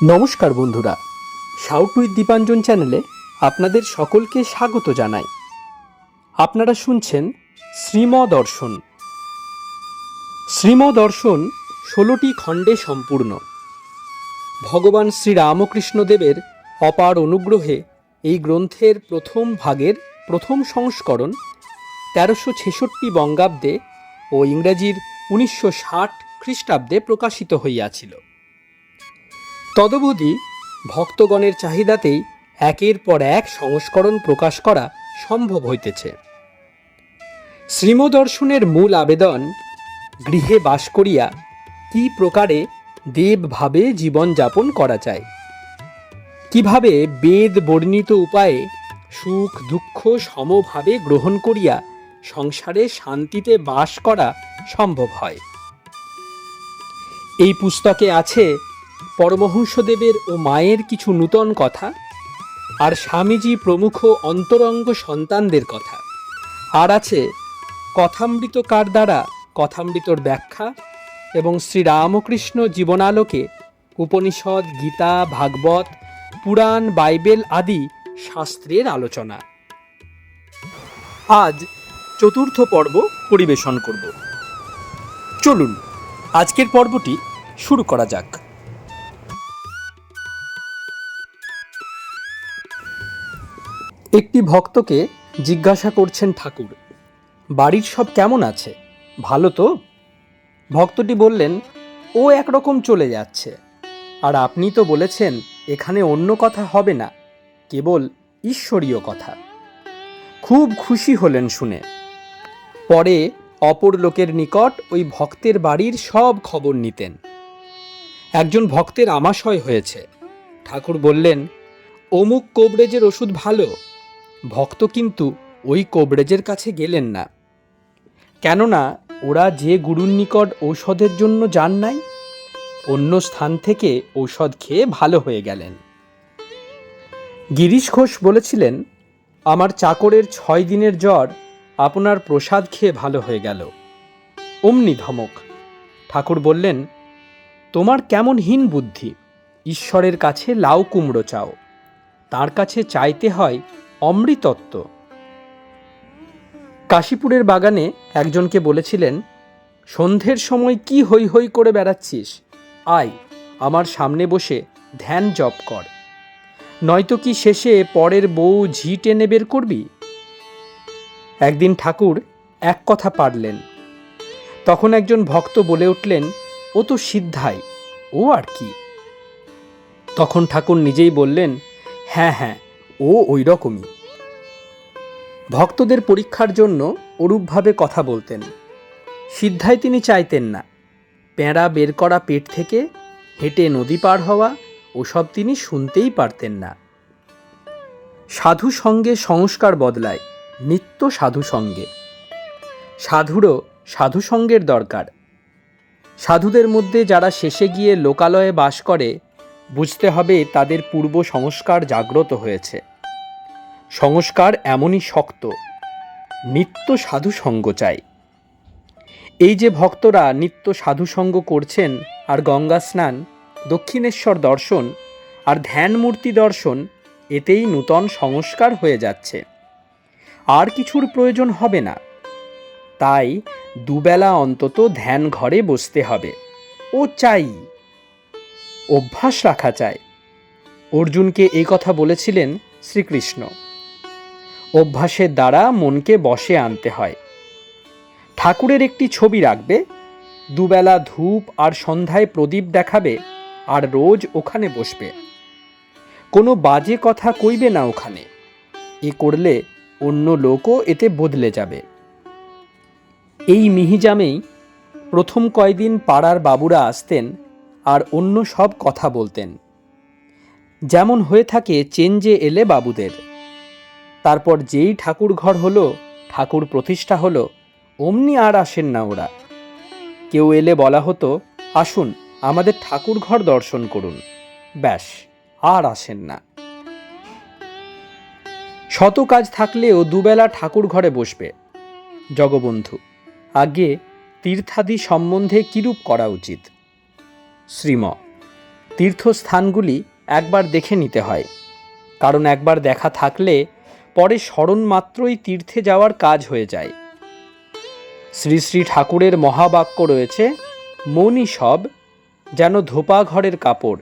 নমস্কার বন্ধুরা, shout with Dipanjan চ্যানেলে আপনাদের সকলকে স্বাগত জানাই। আপনারা শুনছেন শ্রীমদর্শন। শ্রীমদর্শন 16টি খণ্ডে সম্পূর্ণ। ভগবান শ্রীরামকৃষ্ণদেবের অপার অনুগ্রহে এই গ্রন্থের প্রথম ভাগের প্রথম সংস্করণ 1366 বঙ্গাব্দে ও ইংরেজির 1960 খ্রিস্টাব্দে প্রকাশিত হইয়াছিল। তদবধি ভক্তগণের চাহিদাতেই একের পর এক সংস্করণ প্রকাশ করা সম্ভব হইতেছে। শ্রীমদর্শনের মূল আবেদন, গৃহে বাস করিয়া কি প্রকারে দেবভাবে জীবনযাপন করা যায়, কিভাবে বেদ বর্ণিত উপায়ে সুখ দুঃখ সমভাবে গ্রহণ করিয়া সংসারে শান্তিতে বাস করা সম্ভব হয়। এই পুস্তকে আছে পরমহংসদেবের ও মায়ের কিছু নূতন কথা, আর স্বামীজি প্রমুখ অন্তরঙ্গ সন্তানদের কথা, আর আছে কথামৃতকার দ্বারা কথামৃতর ব্যাখ্যা এবং শ্রীরামকৃষ্ণ জীবনালোকে উপনিষদ, গীতা, ভাগবত, পুরাণ, বাইবেল আদি শাস্ত্রের আলোচনা। আজ চতুর্থ পর্ব পরিবেশন করব। চলুন আজকের পর্বটি শুরু করা যাক। একটি ভক্তকে জিজ্ঞাসা করছেন ঠাকুর, বাড়ির সব কেমন আছে, ভালো তো? ভক্তটি বললেন, ও একরকম চলে যাচ্ছে, আর আপনি তো বলেছেন এখানে অন্য কথা হবে না, কেবল ঈশ্বরীয় কথা। খুব খুশি হলেন শুনে। পরে অপর লোকের নিকট ওই ভক্তের বাড়ির সব খবর নিতেন। একজন ভক্তের আমাশয় হয়েছে। ঠাকুর বললেন, অমুক কোবরেজের ওষুধ ভালো। ভক্ত কিন্তু ওই কোবরেজের কাছে গেলেন না, কেননা ওরা যে গুরুর নিকট ঔষধের জন্য যান নাই, অন্য স্থান থেকে ঔষধ খেয়ে ভালো হয়ে গেলেন। গিরিশ ঘোষ বলেছিলেন, আমার চাকরের 6 দিনের জ্বর আপনার প্রসাদ খেয়ে ভালো হয়ে গেল। অমনি ধমক। ঠাকুর বললেন, তোমার কেমন হীন বুদ্ধি, ঈশ্বরের কাছে লাউ কুমড়ো চাও, তার কাছে চাইতে হয় অমৃতত্ব। কাশীপুরের বাগানে একজনকে বলেছিলেন, সন্ধ্যের সময় কি হৈ হৈ করে বেড়াচ্ছিস, আয় আমার সামনে বসে ধ্যান জপ কর, নয়তো কি শেষে পরের বউ ঝি টেনে বের করবি। একদিন ঠাকুর এক কথা পারলেন। তখন একজন ভক্ত বলে উঠলেন, ও তো সিদ্ধাই, ও আর কি। তখন ঠাকুর নিজেই বললেন, হ্যাঁ হ্যাঁ, ও ওই রকমই। ভক্তদের পরীক্ষার জন্য ওরূপভাবে কথা বলতেন। সিদ্ধাই তিনি চাইতেন না। প্যাঁড়া বের করা পেট থেকে হেঁটে নদী পার হওয়া, ওসব তিনি শুনতেই পারতেন না। সাধু সঙ্গে সংস্কার বদলায়, নিত্য সাধু সঙ্গে। সাধুরও সাধু সঙ্গের দরকার। সাধুদের মধ্যে যারা শেষে গিয়ে লোকালয়ে বাস করে, বুঝতে হবে তাদের পূর্ব সংস্কার জাগ্রত হয়েছে। সংস্কার এমনই শক্ত, নিত্য সাধু সঙ্গ চাই। এই যে ভক্তরা নিত্য সাধু সঙ্গ করছেন, আর গঙ্গা স্নান, দক্ষিণেশ্বর দর্শন আর ধ্যান মূর্তি দর্শন, এতেই নূতন সংস্কার হয়ে যাচ্ছে। আর কিছুর প্রয়োজন হবে না। তাই দুবেলা অন্তত ধ্যান ঘরে বসতে হবে, ও চাই, অভ্যাস রাখা চাই। অর্জুনকে এই কথা বলেছিলেন শ্রীকৃষ্ণ। অভ্যাসের দ্বারা মনকে বশে আনতে হয়। ঠাকুরের একটি ছবি রাখবে, দুবেলা ধূপ আর সন্ধ্যায় প্রদীপ দেখাবে, আর রোজ ওখানে বসবে। কোনো বাজে কথা কইবে না ওখানে। এ করলে অন্য লোকও এতে বদলে যাবে। এই মিহিজামেই প্রথম কয়দিন পাড়ার বাবুরা আসতেন আর অন্য সব কথা বলতেন, যেমন হয়ে থাকে চেঞ্জে এলে বাবুদের। তারপর যেই ঠাকুর ঘর হলো, ঠাকুর প্রতিষ্ঠা হলো, অমনি আর আসেন না ওরা। কেউ এলে বলা হতো, আসুন আমাদের ঠাকুর ঘর দর্শন করুন, ব্যাস, আর আসেন না। শত কাজ থাকলেও দুবেলা ঠাকুর ঘরে বসবে। জগবন্ধু, আগে তীর্থাদি সম্বন্ধে কিরূপ করা উচিত? শ্রীম, তীর্থস্থানগুলি একবার দেখে নিতে হয়, কারণ একবার দেখা থাকলে পরে স্মরণ মাত্রই তীর্থে যাওয়ার কাজ হয়ে যায়। শ্রী শ্রী ঠাকুরের মহাবাক্য রয়েছে, মনই সব যেন ধোপা ঘরের কাপড়,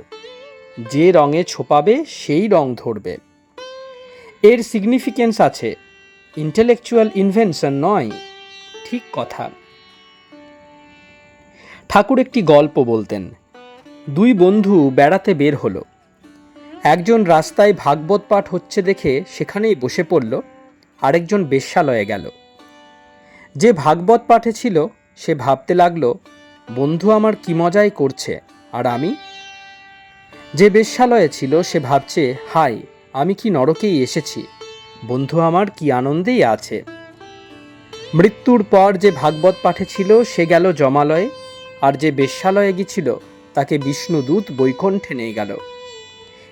যে রঙে ছোপাবে সেই রং ধরবে। এর সিগনিফিকেন্স আছে, ইন্টেলেকচুয়াল ইনভেনশন নয়, ঠিক কথা। ঠাকুর একটি গল্প বলতেন। দুই বন্ধু বেড়াতে বের হলো। একজন রাস্তায় ভাগবত পাঠ হচ্ছে দেখে সেখানেই বসে পড়ল, আরেকজন বেশ্যালয়ে গেল। যে ভাগবত পাঠে ছিল সে ভাবতে লাগলো, বন্ধু আমার কি মজাই করছে, আর আমি? যে বেশ্যালয়ে ছিল সে ভাবছে, হাই, আমি কি নরকেই এসেছি, বন্ধু আমার কি আনন্দেই আছে। মৃত্যুর পর যে ভাগবত পাঠে ছিল সে গেল যমালয়ে, আর যে বেশ্যালয়ে গিয়েছিল তাকে বিষ্ণুদূত বৈকুণ্ঠে নিয়ে গেল।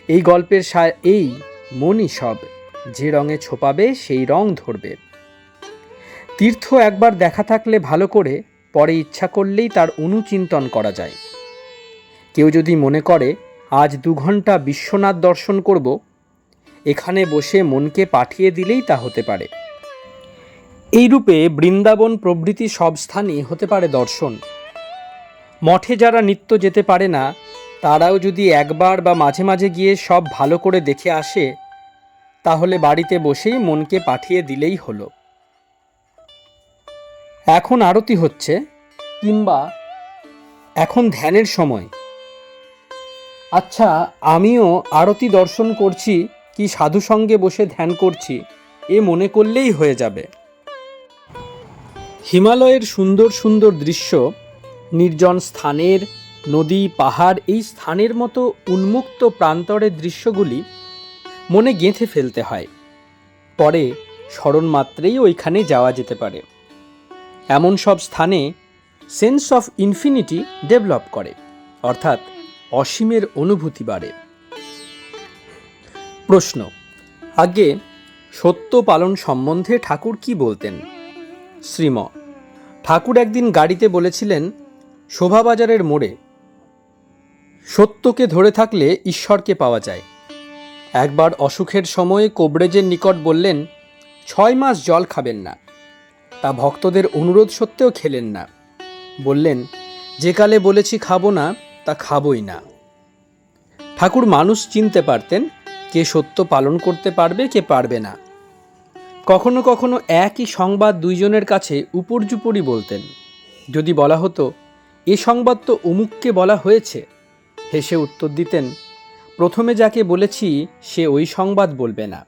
এই গল্পের এই মনই সব, যে রঙে ছোপাবে সেই রং ধরবে। তীর্থ একবার দেখা থাকলে ভালো করে পরে ইচ্ছা করলেই তার অনুচিন্তন করা যায়। কেউ যদি মনে করে আজ 2 ঘন্টা বিশ্বনাথ দর্শন করব, এখানে বসে মনকে পাঠিয়ে দিলেই তা হতে পারে। এইরূপে বৃন্দাবন প্রভৃতি সব স্থানই হতে পারে দর্শন। মঠে যারা নিত্য যেতে পারে না, তারাও যদি একবার বা মাঝে মাঝে গিয়ে সব ভালো করে দেখে আসে, তাহলে বাড়িতে বসেই মনকে পাঠিয়ে দিলেই হলো। এখন আরতি হচ্ছে, কিংবা এখন ধ্যানের সময়, আচ্ছা আমিও আরতি দর্শন করছি কি সাধু সঙ্গে বসে ধ্যান করছি, এ মনে করলেই হয়ে যাবে। হিমালয়ের সুন্দর সুন্দর দৃশ্য, নির্জন স্থানের, নদী পাহাড়, এই স্থানের মতো উন্মুক্ত প্রান্তরের দৃশ্যগুলি মনে গেঁথে ফেলতে হয়, পরে স্মরণ মাত্রেই ওইখানে যাওয়া যেতে পারে। এমন সব স্থানে সেন্স অফ ইনফিনিটি ডেভেলপ করে, অর্থাৎ অসীমের অনুভূতি বাড়ে। প্রশ্ন, আগে সত্য পালন সম্বন্ধে ঠাকুর কি বলতেন? শ্রীম, ঠাকুর একদিন গাড়িতে বলেছিলেন, শোভাবাজারের মোড়ে সত্যকে ধরে থাকলে ঈশ্বরকে পাওয়া যায়। একবার অসুখের সময় কোবরেজের নিকট বললেন, 6 মাস জল খাবেন না। তা ভক্তদের অনুরোধ সত্ত্বেও খেলেন না। বললেন, যে কালে বলেছি খাবো না, তা খাবই না। ঠাকুর মানুষ চিনতে পারতেন, কে সত্য পালন করতে পারবে, কে পারবে না। কখনো কখনো একই সংবাদ দুইজনের কাছে উপর্যুপরি বলতেন। যদি বলা হতো, এ সংবাদ তো অমুককে বলা হয়েছে, হেসে উত্তর দিতেন, প্রথমে যাকে বলেছি সে ওই সংবাদ বলবে না।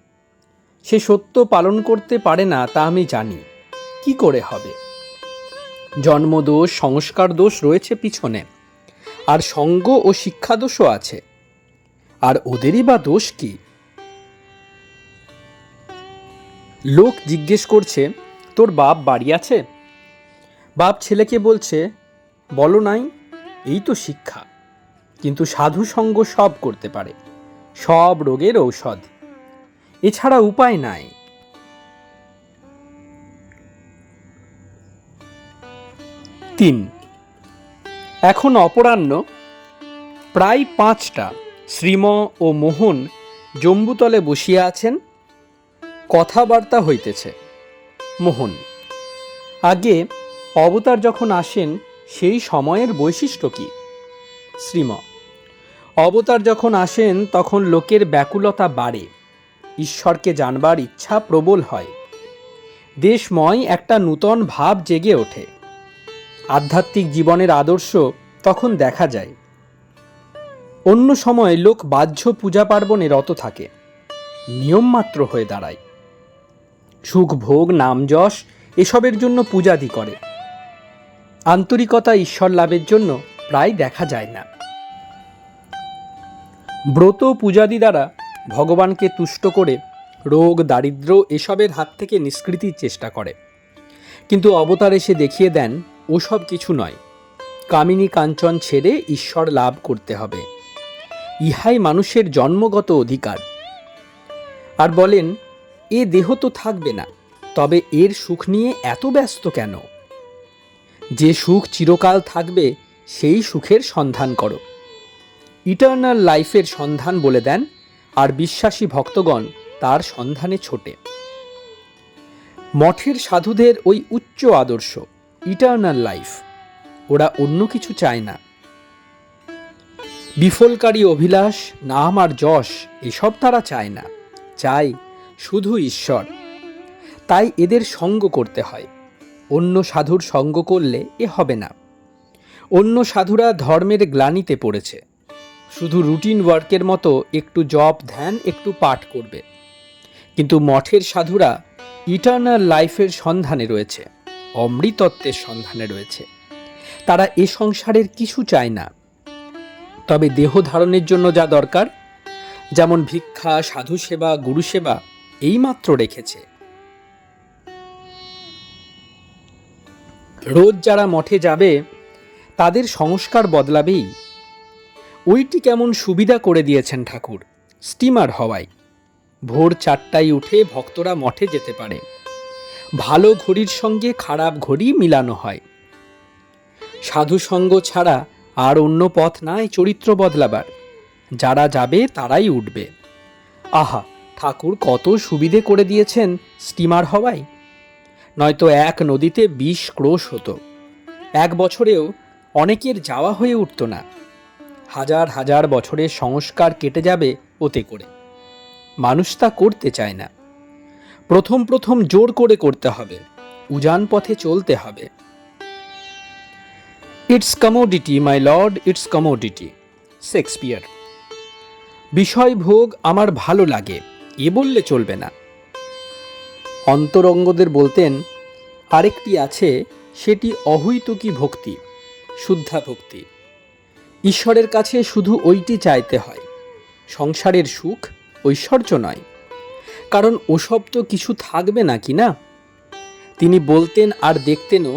সে সত্য পালন করতে পারে না, তা আমি জানি, কি করে হবে? জন্মদোষ, সংস্কার দোষ রয়েছে পিছনে, আর সঙ্গ ও শিক্ষা দোষও আছে, আর ওদেরই বা দোষ কি? লোক জিজ্ঞেস করছে, তোর বাপ বাড়ি আছে? বাপ ছেলেকে বলছে, বলো নাই, এই তো শিক্ষা। কিন্তু সাধু সঙ্গ সব করতে পারে, সব রোগের ঔষধ, এছাড়া উপায় নাই। 3, এখন অপরাহ্ন প্রায় 5টা। শ্রীম ও মোহন জম্বুতলে বসিয়া আছেন, কথাবার্তা হইতেছে। মোহন, আগে অবতার যখন আসেন সেই সময়ের বৈশিষ্ট্য কি? শ্রীম, অবতার যখন আসেন তখন লোকের ব্যাকুলতা বাড়ে, ঈশ্বরকে জানবার ইচ্ছা প্রবল হয়, দেশময় একটা নূতন ভাব জেগে ওঠে, আধ্যাত্মিক জীবনের আদর্শ তখন দেখা যায়। অন্য সময় লোক বাহ্য পূজা পার্বণে রত থাকে, নিয়মমাত্র হয়ে দাঁড়ায়, সুখ ভোগ, নাম যশ এসবের জন্য পূজাদি করে, আন্তরিকতা ঈশ্বর লাভের জন্য প্রায় দেখা যায় না। ব্রত পূজাদি দ্বারা ভগবানকে তুষ্ট করে রোগ দারিদ্র্য এসবের হাত থেকে নিষ্কৃতির চেষ্টা করে, কিন্তু অবতার এসে দেখিয়ে দেন ওসব কিছু নয়, কামিনী কাঞ্চন ছেড়ে ঈশ্বর লাভ করতে হবে, ইহাই মানুষের জন্মগত অধিকার। আর বলেন, এ দেহ তো থাকবে না, তবে এর সুখ নিয়ে এত ব্যস্ত কেন? যে সুখ চিরকাল থাকবে সেই সুখের সন্ধান করো, ইটার্নাল লাইফের সন্ধান বলে দেন, আর বিশ্বাসী ভক্তগণ তার সন্ধানে ছোটে। মঠের সাধুদের ওই উচ্চ আদর্শ, ইটার্নাল লাইফ। ওরা অন্য কিছু চায় না। বিফলকারী অভিলাষ, নাম আর যশ এসব তারা চায় না, চায় শুধু ঈশ্বর। তাই এদের সঙ্গ করতে হয়। অন্য সাধুর সঙ্গ করলে এ হবে না। অন্য সাধুরা ধর্মের গ্লানিতে পড়েছে, শুধু রুটিন ওয়ার্কের মতো একটু জপ ধ্যান একটু পাঠ করবে। কিন্তু মঠের সাধুরা ইটার্নাল লাইফের সন্ধানে রয়েছে, অমৃতত্বের সন্ধানে রয়েছে। তারা এ সংসারের কিছু চায় না। তবে দেহ ধারণের জন্য যা দরকার, যেমন ভিক্ষা, সাধু সেবা, গুরু সেবা, এই মাত্র রেখেছে। রোজ যারা মঠে যাবে তাদের সংস্কার বদলাবেই। ওইটি কেমন সুবিধা করে দিয়েছেন ঠাকুর, স্টিমার হওয়ায়। ভোর 4টায় উঠে ভক্তরা মঠে যেতে পারে। ভালো ঘড়ির সঙ্গে খারাপ ঘড়ি মিলানো হয়। সাধু সঙ্গ ছাড়া আর অন্য পথ নাই চরিত্র বদলাবার। যারা যাবে তারাই উঠবে। আহা, ঠাকুর কত সুবিধে করে দিয়েছেন স্টিমার হওয়ায়। নয়তো এক নদীতে 20 ক্রোশ হতো। এক বছরেও অনেকের যাওয়া হয়ে উঠত না। হাজার হাজার বছরের সংস্কার কেটে যাবে ওতে করে। মানুষ তা করতে চায় না। প্রথম প্রথম জোর করে করতে হবে, উজান পথে চলতে হবে। It's commodity my lord, it's commodity, Shakespeare. বিষয় ভোগ আমার ভালো লাগে এ বললে চলবে না। অন্তরঙ্গদের বলতেন, আরেকটি আছে, সেটি অহৈতুকী ভক্তি, শুদ্ধা ভক্তি। ঈশ্বরের কাছে শুধু ওইটি চাইতে হয়, সংসারের সুখ ঐশ্বর্য নয়। কারণ ওসব তো কিছু থাকবে না কি না। তিনি বলতেন আর দেখতেনও,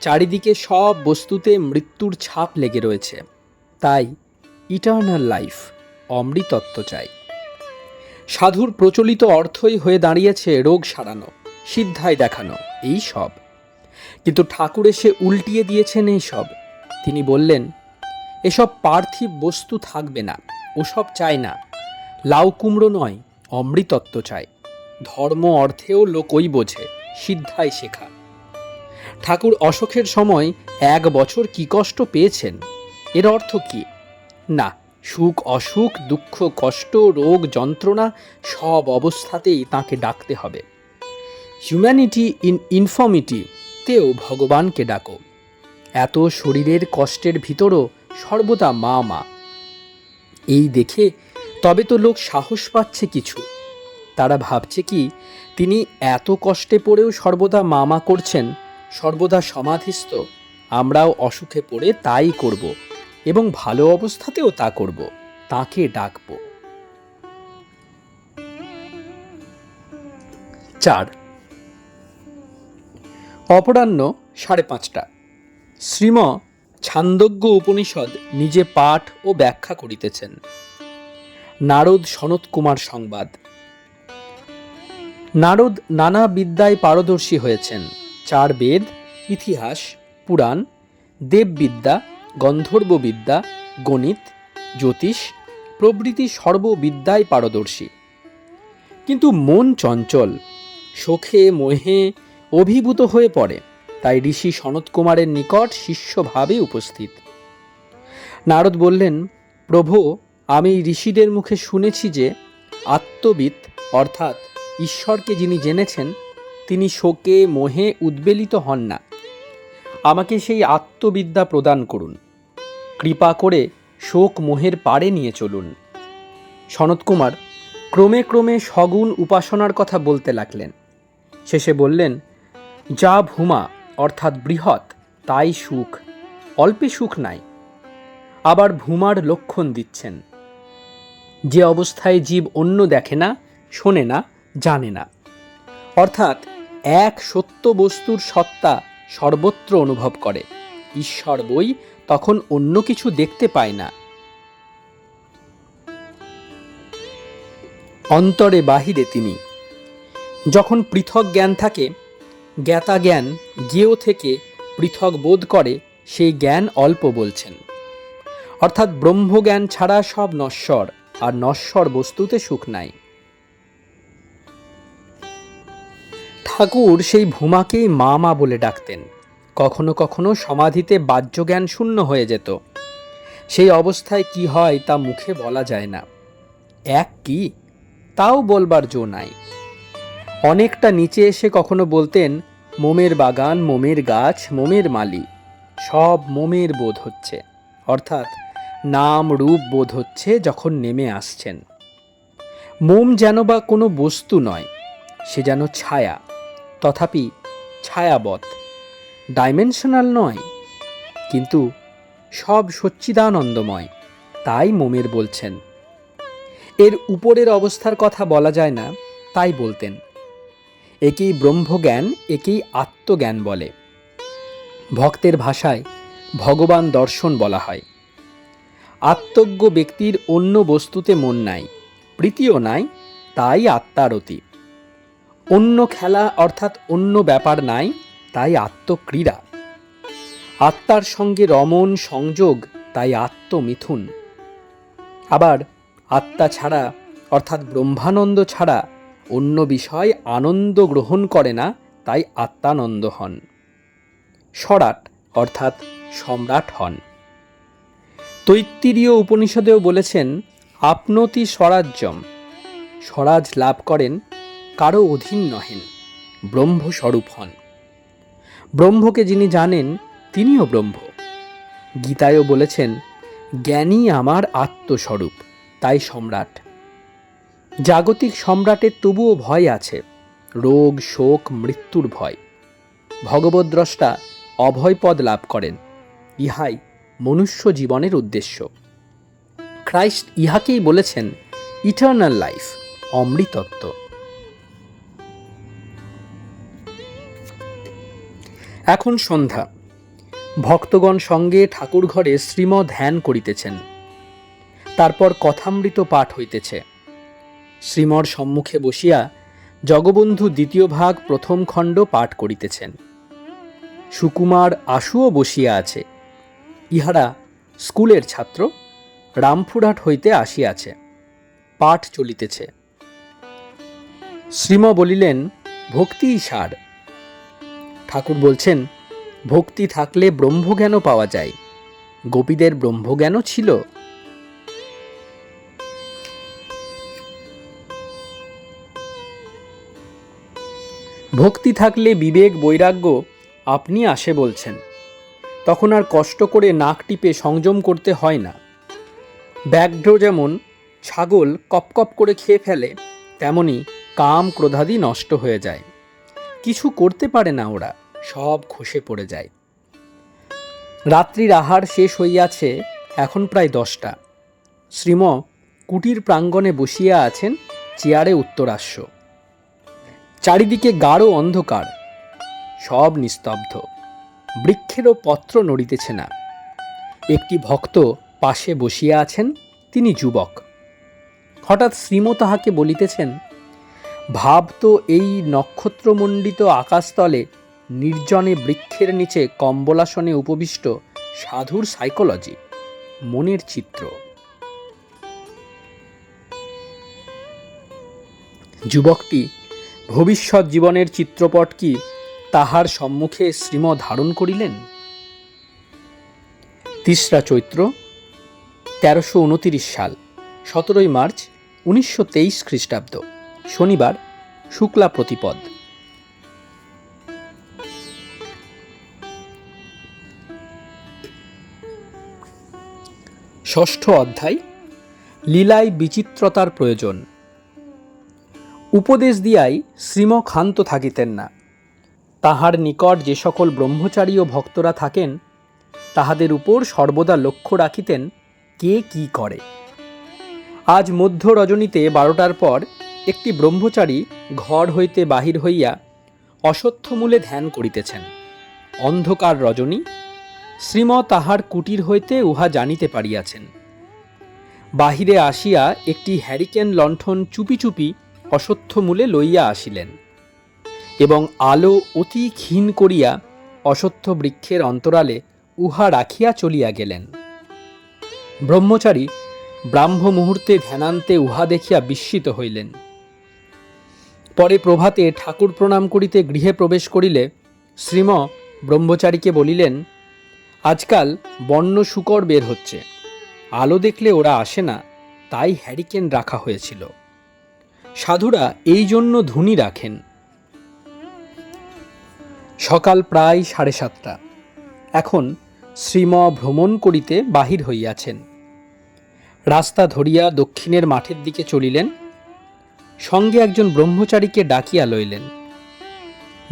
চারিদিকে সব বস্তুতে মৃত্যুর ছাপ লেগে রয়েছে। তাই ইটার্নাল লাইফ, অমৃতত্ব চাই। সাধুর প্রচলিত অর্থই হয়ে দাঁড়িয়েছে রোগ সারানো, সিদ্ধায় দেখানো, এই সব। কিন্তু ঠাকুর এসে উল্টিয়ে দিয়েছেন এই সব। তিনি বললেন, এসব পার্থিব বস্তু থাকবে না, ওসব চাই না। লাউ কুমড়ো নয়, অমৃতত্ব চাই। ধর্ম অর্থেও লোক ওই বোঝে, সিদ্ধায় শেখা। ঠাকুর অসুখের সময় 1 বছর কি কষ্ট পেয়েছেন, এর অর্থ কি? না, সুখ অসুখ, দুঃখ কষ্ট, রোগ যন্ত্রণা, সব অবস্থাতেই তাকে ডাকতে হবে। হিউম্যানিটি ইন ইনফর্মিটি তেও ভগবানকে ডাকো। এত শরীরের কষ্টের ভিতরও সর্বদা মা মা। এই দেখে তবে তো লোক সাহস পাচ্ছে কিছু। তারা ভাবছে কি, তিনি এত কষ্টে পড়েও সর্বদা মা মা করছেন, সর্বদা সমাধিস্থ। আমরাও অসুখে পড়ে তাই করব, এবং ভালো অবস্থাতেও তা করব, তাকে ডাকব। 4 অপরাহ্ন 5:30। শ্রীম ছান্দোগ্য উপনিষদ নিজে পাঠ ও ব্যাখ্যা করিতেছেন। নারদ সনত কুমার সংবাদ। নারদ নানা বিদ্যায় পারদর্শী হয়েছেন। 4 বেদ, ইতিহাস, পুরাণ, দেববিদ্যা, গন্ধর্ববিদ্যা, গণিত, জ্যোতিষ প্রভৃতি সর্ববিদ্যায় পারদর্শী। কিন্তু মন চঞ্চল, শোকে মোহে অভিভূত হয়ে পড়ে। তাই ঋষি সনত কুমারের নিকট শিষ্যভাবে উপস্থিত। নারদ বললেন, প্রভু, আমি ঋষিদের মুখে শুনেছি যে আত্মবিৎ অর্থাৎ ঈশ্বরকে যিনি জেনেছেন, তিনি শোকে মোহে উদ্বেলিত হন না। আমাকে সেই আত্মবিদ্যা প্রদান করুন। কৃপা করে শোক মোহের পারে নিয়ে চলুন। সনৎকুমার ক্রমে ক্রমে সগুণ উপাসনার কথা বলতে লাগলেন। শেষে বললেন, যা ভূমা অর্থাৎ বৃহৎ তাই সুখ, অল্পে সুখ নাই। আবার ভূমার লক্ষণ দিচ্ছেন, যে অবস্থায় জীব অন্য দেখে না, শোনে না, জানে না, অর্থাৎ এক সত্য বস্তুর সত্তা সর্বত্র অনুভব করে। ঈশ্বর বই তখন অন্য কিছু দেখতে পায় না। অন্তরে বাহিরে তিনি। যখন পৃথক জ্ঞান থাকে, জ্ঞাতা জ্ঞান জ্ঞেয় থেকে পৃথক বোধ করে, সেই জ্ঞান অল্প বলছেন। অর্থাৎ ব্রহ্মজ্ঞান ছাড়া সব নশ্বর, আর নশ্বর বস্তুতে সুখ নাই। ঠাকুর সেই ভূমাকেই মা মা বলে ডাকতেন। কখনো কখনো সমাধিতে বাহ্যজ্ঞান শূন্য হয়ে যেত। সেই অবস্থায় কি হয় তা মুখে বলা যায় না। এক কি তাও বলবার জো নাই। অনেকটা নিচে এসে কখনো বলতেন, মোমের বাগান, মোমের গাছ, মোমের মালি, সব মোমের বোধ হচ্ছে। অর্থাৎ নাম রূপ বোধ হচ্ছে যখন নেমে আসছেন। মোম যেন বা কোনো বস্তু নয়, সে যেন ছায়া, তথাপি ছায়াবৎ, ডাইমেনশনাল নয়, কিন্তু সব সচ্চিদানন্দময়, তাই মোমের বলছেন। এর উপরের অবস্থার কথা বলা যায় না, তাই বলতেন। একেই ব্রহ্মজ্ঞান, একেই আত্মজ্ঞান বলে। ভক্তের ভাষায় ভগবান দর্শন বলা হয়। আত্মজ্ঞ ব্যক্তির অন্য বস্তুতে মন নাই, প্রীতিও নাই, তাই আত্মারতি। অন্য খেলা অর্থাৎ অন্য ব্যাপার নাই, তাই আত্মক্রীড়া। আত্মার সঙ্গে রমণ সংযোগ, তাই আত্মমিথুন। আবার আত্মা ছাড়া অর্থাৎ ব্রহ্মানন্দ ছাড়া অন্য বিষয় আনন্দ গ্রহণ করে না, তাই আত্মানন্দ হন। স্বরাট অর্থাৎ সম্রাট হন। তৈত্তিরীয় উপনিষদেও বলেছেন, আপনতি স্বরাজ্যম, স্বরাজ লাভ করেন, কারো অধীন নহেন, ব্রহ্মস্বরূপ হন। ব্রহ্মকে যিনি জানেন তিনিও ব্রহ্ম। গীতায়ও বলেছেন, জ্ঞানী আমার আত্মস্বরূপ, তাই সম্রাট। জাগতিক সম্রাটের তবুও ভয় আছে, রোগ শোক মৃত্যুর ভয়। ভগবদ্দ্রষ্টা অভয়পদ লাভ করেন, ইহাই মনুষ্য জীবনের উদ্দেশ্য। খ্রাইস্ট ইহাকেই বলেছেন ইটার্নাল লাইফ, অমৃতত্ব। এখন সন্ধ্যা। ভক্তগণ সঙ্গে ঠাকুর ঘরে শ্রীম ধ্যান করিতেছেন। তারপর কথামৃত পাঠ হইতেছে। শ্রীমর সম্মুখে বসিয়া জগবন্ধু দ্বিতীয় ভাগ প্রথম খণ্ড পাঠ করিতেছেন। সুকুমার আশুও বসিয়া আছে। ইহারা স্কুলের ছাত্র, রামপুরহাট হইতে আসিয়াছে। পাঠ চলিতেছে। শ্রীম বলিলেন, ভক্তিই সার। ঠাকুর বলছেন, ভক্তি থাকলে ব্রহ্মজ্ঞানও পাওয়া যায়। গোপীদের ব্রহ্মজ্ঞানও ছিল। ভক্তি থাকলে বিবেক বৈরাগ্য আপনি আসে বলছেন। তখন আর কষ্ট করে নাক টিপে সংযম করতে হয় না। ব্যাঘ্র যেমন ছাগল কপকপ করে খেয়ে ফেলে, তেমনি কাম ক্রোধাদি নষ্ট হয়ে যায়। কিছু করতে পারে না ওরা, সব খসে পড়ে যায়। রাত্রির আহার শেষ হইয়াছে, এখন প্রায় 10টা। শ্রীম কুটির প্রাঙ্গণে বসিয়া আছেন, চেয়ারে উত্তরাস্য। চারিদিকে গাঢ় অন্ধকার, সব নিস্তব্ধ। বৃক্ষেরও পত্র নড়িতেছে না। একটি ভক্ত পাশে বসিয়া আছেন, তিনি যুবক। হঠাৎ শ্রীম তাহাকে বলিতেছেন, ভাব তো এই নক্ষত্রমণ্ডিত আকাশতলে নির্জনে বৃক্ষের নিচে কম্বলাসনে উপবিষ্ট সাধুর সাইকোলজি, মনের চিত্র। যুবকটি ভবিষ্যৎ জীবনের চিত্রপট কি তাহার সম্মুখে শ্রীম ধারণ করিলেন। 3রা চৈত্র 1329 সাল, 17 মার্চ 1923 খ্রিস্টাব্দ, শনিবার, শুক্লা প্রতিপদ। ষষ্ঠ অধ্যায়, লীলায় বিচিত্রতার প্রয়োজন। উপদেশ দিয়াই শ্রীম ক্ষান্ত থাকিতেন না। তাহার নিকট যে সকল ব্রহ্মচারী ও ভক্তরা থাকেন, তাহাদের উপর সর্বদা লক্ষ্য রাখিতেন কে কি করে। আজ মধ্য রজনীতে 12টার পর একটি ব্রহ্মচারী ঘর হইতে বাহির হইয়া অশ্বত্থমূলে ধ্যান করিতেছেন। অন্ধকার রজনী, শ্রীম তাহার কুটির হইতে উহা জানিতে পারিয়াছেন। বাহিরে আসিয়া একটি হ্যারিকেন লণ্ঠন চুপি চুপি অশ্বত্থমূলে লইয়া আসিলেন এবং আলো অতি ক্ষীণ করিয়া অশ্বত্থ বৃক্ষের অন্তরালে উহা রাখিয়া চলিয়া গেলেন। ব্রহ্মচারী ব্রাহ্ম মুহূর্তে ধ্যানান্তে উহা দেখিয়া বিস্মিত হইলেন। পরে প্রভাতে ঠাকুর প্রণাম করিতে গৃহে প্রবেশ করিলে শ্রীম ব্রহ্মচারীকে বলিলেন, আজকাল বন্য শূকর বের হচ্ছে, আলো দেখলে ওরা আসে না, তাই হ্যারিকেন রাখা হয়েছিল। সাধুরা এই জন্য ধুনি রাখেন। সকাল প্রায় 7:30। এখন শ্রীম ভ্রমণ করিতে বাহির হইয়াছেন। রাস্তা ধরিয়া দক্ষিণের মাঠের দিকে চলিলেন। সঙ্গে একজন ব্রহ্মচারীকে ডাকিয়া লইলেন।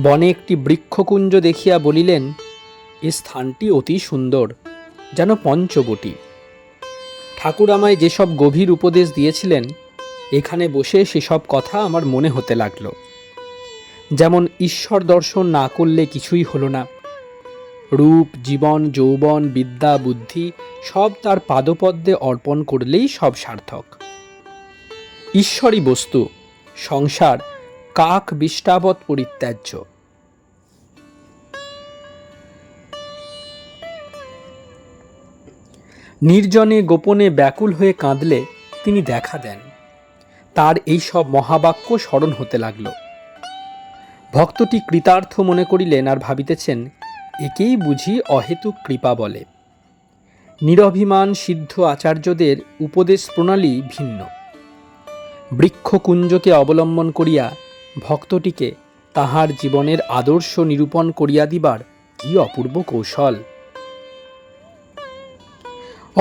বনে একটি বৃক্ষকুঞ্জ দেখিয়া বলিলেন, এ স্থানটি অতি সুন্দর, যেন পঞ্চবটী। ঠাকুর আমায় যেসব গভীর উপদেশ দিয়েছিলেন, এখানে বসে সেসব কথা আমার মনে হতে লাগল। যেমন ঈশ্বর দর্শন না করলে কিছুই হলো না, রূপ, জীবন, যৌবন, বিদ্যা, বুদ্ধি সব তার পাদপদ্মে অর্পণ করলেই সব সার্থক। ঈশ্বরই বস্তু, সংসার কাক বিষ্টাবৎ পরিত্যাজ্য। নির্জনে গোপনে ব্যাকুল হয়ে কাঁদলে তিনি দেখা দেন। তার এই সব মহাবাক্য স্মরণ হতে লাগল। ভক্তটি কৃতার্থ মনে করিলেন আর ভাবিতেছেন, একেই বুঝি অহেতুক কৃপা বলে। নিরভিমান সিদ্ধ আচার্যদের উপদেশ প্রণালী ভিন্ন। বৃক্ষকুঞ্জকে অবলম্বন করিয়া ভক্তটিকে তাহার জীবনের আদর্শ নিরূপণ করিয়া দিবার কি অপূর্ব কৌশল!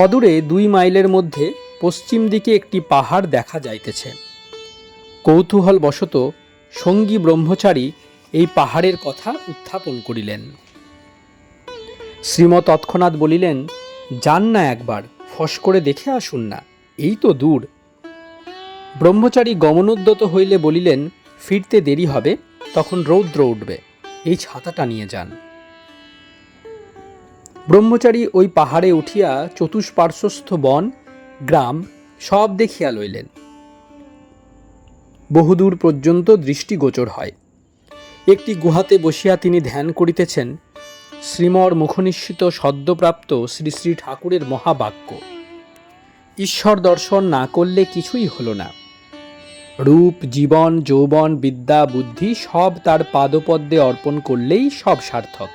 অদূরে 2 মাইলের মধ্যে পশ্চিম দিকে একটি পাহাড় দেখা যাইতেছে। কৌতূহল বশত সঙ্গী ব্রহ্মচারী এই পাহাড়ের কথা উত্থাপন করিলেন। শ্রীম তৎক্ষণাৎ বলিলেন, যান না, একবার ফস করে দেখে আসুন না, এই তো দূর। ব্রহ্মচারী গমনোদ্যত হইলে বলিলেন, ফিরতে দেরি হবে, তখন রৌদ্র উঠবে, এই ছাতাটা নিয়ে যান। ব্রহ্মচারী ওই পাহাড়ে উঠিয়া চতুষ্পার্শ্বস্থ বন, গ্রাম সব দেখিয়া লইলেন। বহুদূর পর্যন্ত দৃষ্টিগোচর হয়। একটি গুহাতে বসিয়া তিনি ধ্যান করিতেছেন। শ্রীমর মুখনিঃসৃত সদ্যপ্রাপ্ত শ্রী শ্রী ঠাকুরের মহাবাক্য, ঈশ্বর দর্শন না করলে কিছুই হলো না, রূপ, জীবন, যৌবন, বিদ্যা, বুদ্ধি সব তার পাদপদ্মে অর্পণ করলেই সব সার্থক।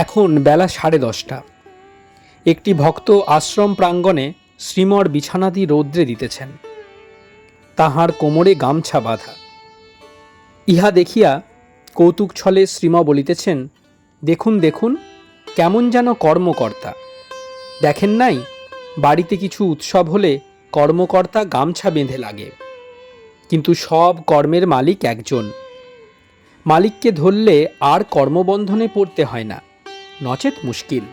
এখন বেলা 10:30। একটি ভক্ত আশ্রম প্রাঙ্গণে শ্রীমর বিছানাদি রৌদ্রে দিতেছেন। তাহার কোমরে গামছা বাঁধা। ইহা দেখিয়া কৌতুক ছলে শ্রীম বলিতেছেন, দেখুন দেখুন, কেমন যেন কর্মকর্তা। দেখেন নাই, বাড়িতে কিছু উৎসব হলে কর্মকর্তা গামছা বেঁধে লাগে, কিন্তু সব কর্মের মালিক একজন। মালিককে ধরলে আর কর্মবন্ধনে পড়তে হয় না, নচেত মুশকিল।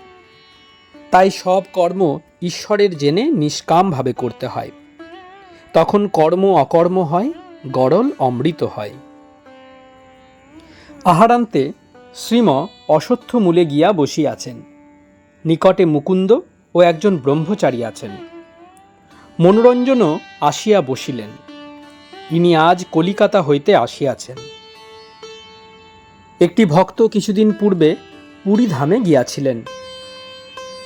তাই সব কর্ম ঈশ্বরের জেনে নিষ্কামভাবে করতে হয়, তখন কর্ম অকর্ম হয়, গরল অমৃত হয়। আহারান্তে শ্রীম অশ্বত্থ মূলে গিয়া বসিয়াছেন। নিকটে মুকুন্দ ও একজন ব্রহ্মচারী আছেন। মনোরঞ্জনও আসিয়া বসিলেন। ইনি আজ কলিকাতা হইতে আসিয়াছেন। একটি ভক্ত কিছুদিন পূর্বে পুরী ধামে গিয়াছিলেন।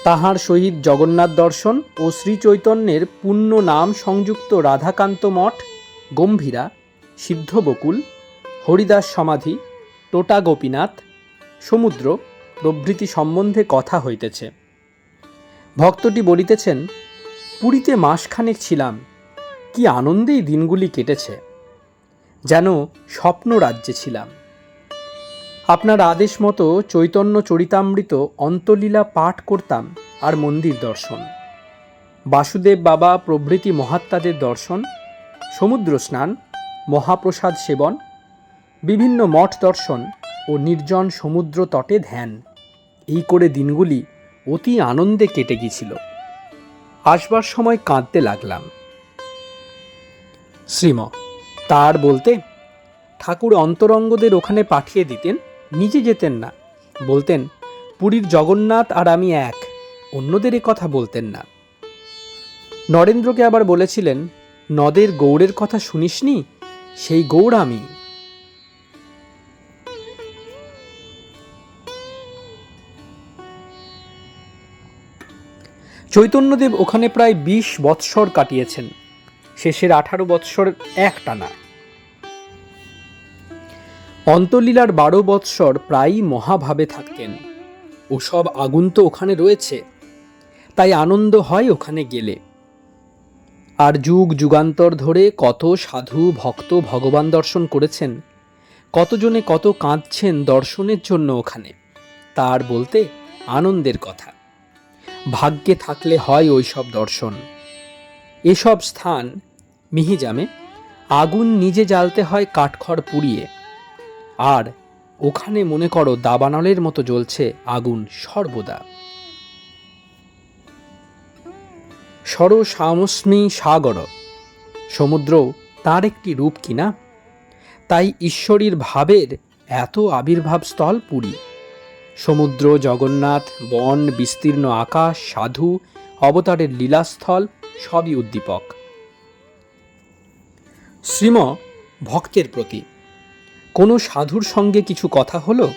তাহার সহিত জগন্নাথ দর্শন ও শ্রীচৈতন্যের পুণ্য নাম সংযুক্ত রাধাকান্ত মঠ, গম্ভীরা, সিদ্ধবকুল, হরিদাস সমাধি, টোটা গোপীনাথ, সমুদ্র প্রভৃতি সম্বন্ধে কথা হইতেছে। ভক্তটি বলিতেছেন, পুরীতে মাসখানেক ছিলাম, কি আনন্দেই দিনগুলি কেটেছে, যেন স্বপ্ন রাজ্যে ছিলাম। আপনার আদেশ মতো চৈতন্য চরিতামৃত অন্তলীলা পাঠ করতাম আর মন্দির দর্শন, বাসুদেব বাবা প্রভৃতি মহাত্মাদের দর্শন, সমুদ্র স্নান, মহাপ্রসাদ সেবন, বিভিন্ন মঠ দর্শন ও নির্জন সমুদ্র তটে ধ্যান, এই করে দিনগুলি অতি আনন্দে কেটে গিয়েছিল। আসবার সময় কাঁদতে লাগলাম। শ্রীম, তার বলতে? ঠাকুর অন্তরঙ্গদের ওখানে পাঠিয়ে দিতেন, নিজে যেতেন না। বলতেন, পুরীর জগন্নাথ আর আমি এক, অন্যদের এ কথা বলতেন না। নরেন্দ্রকে আবার বলেছিলেন, নদের গৌড়ের কথা শুনিসনি, সেই গৌড় আমি। চৈতন্যদেব ওখানে প্রায় 20 বৎসর কাটিয়েছেন, শেষের 18 বৎসর একটানা। অন্তলীলার 12 বৎসর প্রায়ই মহাভাবে থাকতেন। ওসব আগুন তো ওখানে রয়েছে, তাই আনন্দ হয় ওখানে গেলে। আর যুগ যুগান্তর ধরে কত সাধু ভক্ত ভগবান দর্শন করেছেন, কতজনে কত কাঁদছেন দর্শনের জন্য ওখানে, তার বলতে আনন্দের কথা। ভাগ্যে থাকলে হয় ওইসব দর্শন। এসব স্থান মিহিজামে আগুন নিজে জ্বালতে হয় কাঠখড় পুড়িয়ে, আর ওখানে মনে করো দাবানলের মতো জ্বলছে আগুন সর্বদা। সরসামস্মি সাগর, সমুদ্র তার একটি রূপ কিনা। তাই ঈশ্বরীর ভাবের এত আবির্ভাব স্থল পুরী। সমুদ্র, জগন্নাথ, বন, বিস্তীর্ণ আকাশ, সাধু, অবতারের লীলাস্থল সবই উদ্দীপক। শ্রীম ভক্তের প্রতি। কোনো সাধুর সঙ্গে কিছু কথা হলো?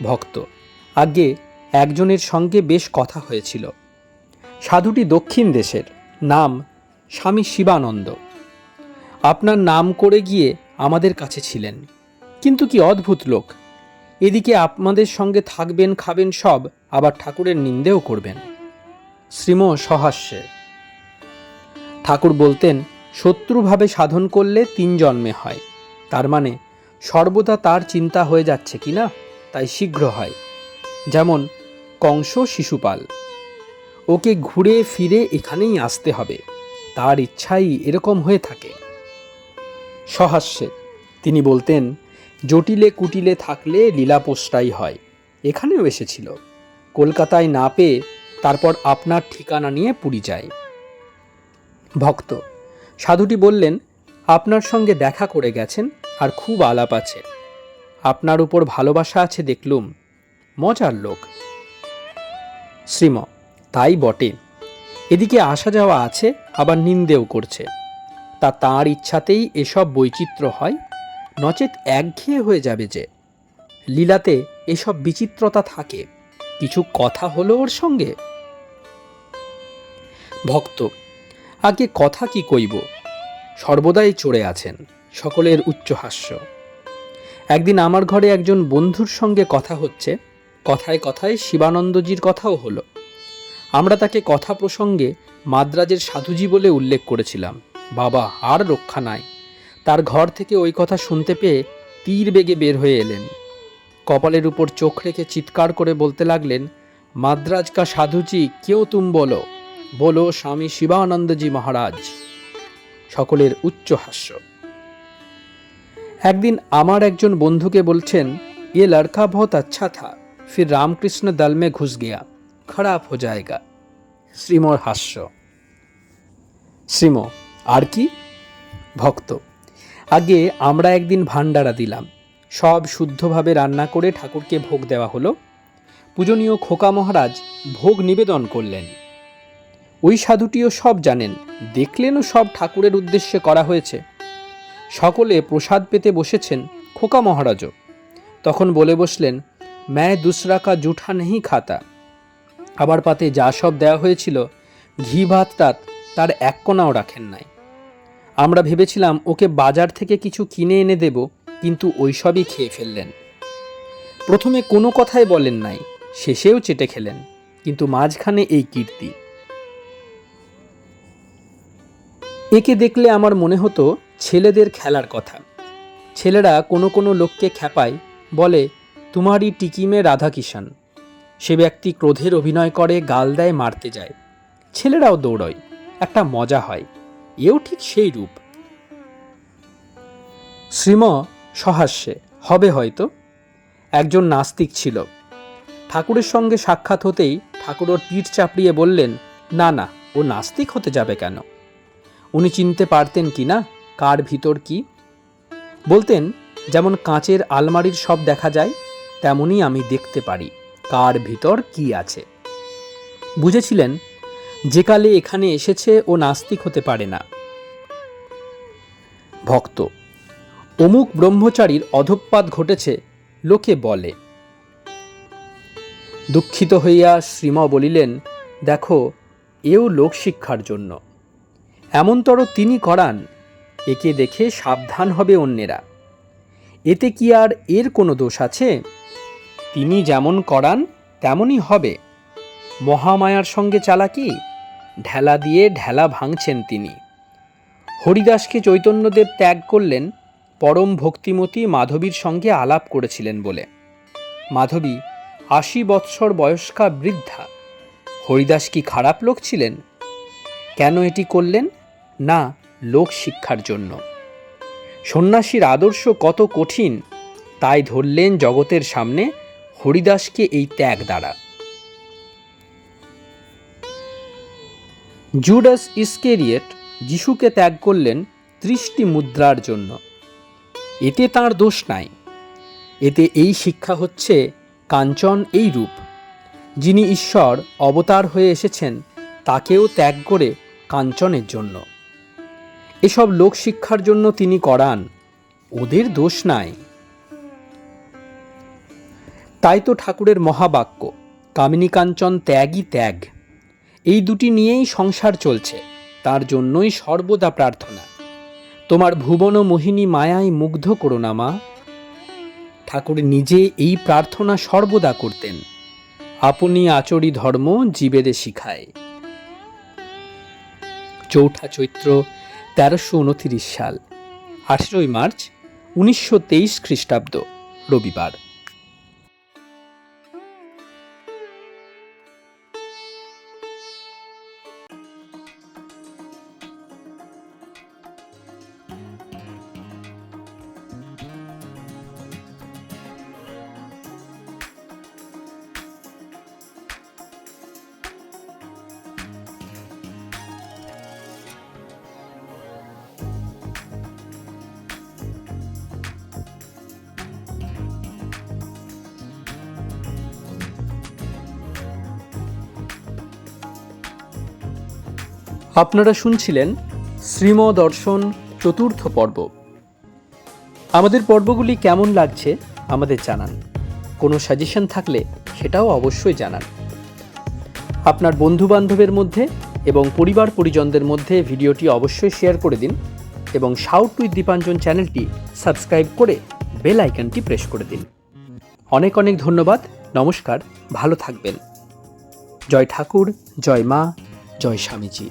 ভক্ত: আগে একজনের সঙ্গে বেশ কথা হয়েছিল। সাধুটি দক্ষিণ দেশের, নাম স্বামী শিবানন্দ। আপনার নাম করে গিয়ে আমাদের কাছে ছিলেন, কিন্তু কি অদ্ভুত লোক। এদিকে আপনাদের সঙ্গে থাকবেন, খাবেন সব, আবার ঠাকুরের নিন্দেও করবেন। শ্রীম সহাস্যে। ঠাকুর বলতেন, শত্রুভাবে সাধন করলে 3 জন্মে হয়। তার মানে সর্বদা তার চিন্তা হয়ে যাচ্ছে কিনা, তাই শীঘ্র হয়। যেমন কংস শিশুপাল, ওকে ঘুরে ফিরে এখানেই আসতে হবে, তার ইচ্ছাই এরকম হয়ে থাকে। সহাস্যে তিনি বলতেন, জটিলে কুটিলে থাকলে লীলাপোষ্টাই হয়। এখানেও এসেছিল, কলকাতায় না পেয়ে তারপর আপনার ঠিকানা নিয়ে পুরী যায়। ভক্ত: সাধুটি বললেন, আপনার সঙ্গে দেখা করে গেছেন আর খুব আলাপ আছে, আপনার উপর ভালোবাসা আছে দেখলুম, মজার লোক। শ্রীম: তাই বটে, এদিকে আসা যাওয়া আছে, আবার নিন্দেও করছে, তা তাঁর ইচ্ছাতেই এসব বৈচিত্র্য হয়, নচেত একঘেয়ে হয়ে যাবে যে। লীলাতে এসব বিচিত্রতা থাকে, কিছু কথা হলো ওর সঙ্গে। ভক্ত: আগে কথা কি কইব, সর্বদাই চড়ে আছেন। সকলের উচ্চহাস্য। একদিন আমার ঘরে একজন বন্ধুর সঙ্গে কথা হচ্ছে, কথায় কথায় শিবানন্দজির কথাও হলো। আমরা তাকে কথা প্রসঙ্গে মাদ্রাজের সাধুজি বলে উল্লেখ করেছিলাম। বাবা, আর রক্ষা নাই, তার ঘর থেকে ওই কথা শুনতে পেয়ে তীর বেগে বের হয়ে এলেন। কপালের উপর চোখ রেখে চিৎকার করে বলতে লাগলেন, মাদ্রাজ কা সাধুজি কেউ তুম বলো, বলো স্বামী শিবানন্দজি মহারাজ। সকলের উচ্চ হাস্য। একদিন আমার একজন বন্ধুকে বলছেন, ये लड़का बहुत अच्छा था, फिर रामकृष्ण दल में घुस गया, खराब हो जाएगा। শ্রীমর হাস্য। শ্রীম: আর কি? ভক্ত: আগে আমরা একদিন ভান্ডারা দিলাম, সব শুদ্ধভাবে রান্না করে ঠাকুরকে ভোগ দেওয়া হলো। পূজনীয় খোকা মহারাজ ভোগ নিবেদন করলেন। ওই সাধুটিও সব জানেন, দেখলেনও সব ঠাকুরের উদ্দেশ্যে করা হয়েছে। সকলে প্রসাদ পেতে বসেছেন, খোকা মহারাজও। তখন বলে বসলেন, मैं दूसरा का जूठा नहीं खाता। আবার পাতে যা সব দেওয়া হয়েছিল, ঘি ভাতটা তার এক কোনাও রাখেন নাই। আমরা ভেবেছিলাম ওকে বাজার থেকে কিছু কিনে এনে দেব, কিন্তু ওই সবই খেয়ে ফেললেন। প্রথমে কোনো কথাই বলেন নাই, শেষেও চেটে খেলেন, কিন্তু মাঝখানে এই কীর্তি। একে দেখলে আমার মনে হতো ছেলেদের খেলার কথা। ছেলেরা কোনো কোনো লোককে খ্যাপায়, বলে তোমারই টিকিমে রাধা কিষান। সে ব্যক্তি ক্রোধের অভিনয় করে, গাল দেয়, মারতে যায়। ছেলেরাও দৌড়য়, একটা মজা হয়। এও ঠিক সেই রূপ। শ্রীম সহাস্যে। হবে হয়তো। একজন নাস্তিক ছিল, ঠাকুরের সঙ্গে সাক্ষাৎ হতেই ঠাকুর ওর পিঠ চাপড়িয়ে বললেন, না না, ও নাস্তিক হতে যাবে কেন। উনি চিনতে পারতেন কি না কার ভিতর কি। বলতেন, যেমন কাঁচের আলমারির সব দেখা যায়, তেমনি আমি দেখতে পারি কার ভিতর কি আছে। বুঝেছিলেন, যে কালে এখানে এসেছে ও নাস্তিক হতে পারে না। ভক্ত: অমুক ব্রহ্মচারীর অধঃপাত ঘটেছে, লোকে বলে। দুঃখিত হইয়া শ্রীম বলিলেন, দেখো, এও লোকশিক্ষার জন্য। এমনতর তিনি করান, একে দেখে সাবধান হবে অন্যেরা। এতে কি আর এর কোনো দোষ আছে? তিনি যেমন করান তেমনই হবে। মহামায়ার সঙ্গে চালাকি, ঢেলা দিয়ে ঢেলা ভাঙছেন তিনি। হরিদাসকে চৈতন্যদেব ত্যাগ করলেন পরম ভক্তিমতী মাধবীর সঙ্গে আলাপ করেছিলেন বলে। মাধবী ৮০ বৎসর বয়স্কা বৃদ্ধা। হরিদাস কি খারাপ লোক ছিলেন? কেন এটি করলেন? না, লোক শিক্ষার জন্য। সন্ন্যাসীর আদর্শ কত কঠিন তাই ধরলেন জগতের সামনে হরিদাসকে এই ত্যাগ দ্বারা। জুডাস ইস্কেরিয়েট যিশুকে ত্যাগ করলেন ৩০টি মুদ্রার জন্য। এতে তাঁর দোষ নাই। এতে এই শিক্ষা হচ্ছে কাঞ্চন এই রূপ। যিনি ঈশ্বর অবতার হয়ে এসেছেন তাকেও ত্যাগ করে কাঞ্চনের জন্য। এসব লোক শিক্ষার জন্য তিনি করান, ওদের দোষ নাই। তাই তো ঠাকুরের মহাবাক্য, কামিনী কাঞ্চন ত্যাগই ত্যাগ। এই দুটি নিয়েই সংসার চলছে, তার জন্যই সর্বদা প্রার্থনা। তোমার ভুবন মোহিনী মায়ায় মুগ্ধ করো না মা। ঠাকুর নিজে এই প্রার্থনা সর্বদা করতেন। আপনি আচরি ধর্ম জীবেদে শিখায়। ৪ঠা চৈত্র ১৩২৯ সাল, ১৮ই মার্চ ১৯২৩ খ্রিস্টাব্দ, রবিবার। আপনারা শুনছিলেন শ্রীমদর্শন চতুর্থ পর্ব। আমাদের পর্বগুলি কেমন লাগছে আমাদের জানান। কোনো সাজেশন থাকলে সেটাও অবশ্যই জানান। আপনার বন্ধুবান্ধবের মধ্যে এবং পরিবার পরিজনদের মধ্যে ভিডিওটি অবশ্যই শেয়ার করে দিন এবং শাউট উইথ দীপাঞ্জন চ্যানেলটি সাবস্ক্রাইব করে বেল আইকনটি প্রেস করে দিন। অনেক অনেক ধন্যবাদ। নমস্কার, ভালো থাকবেন। জয় ঠাকুর, জয় মা, জয় স্বামীজি।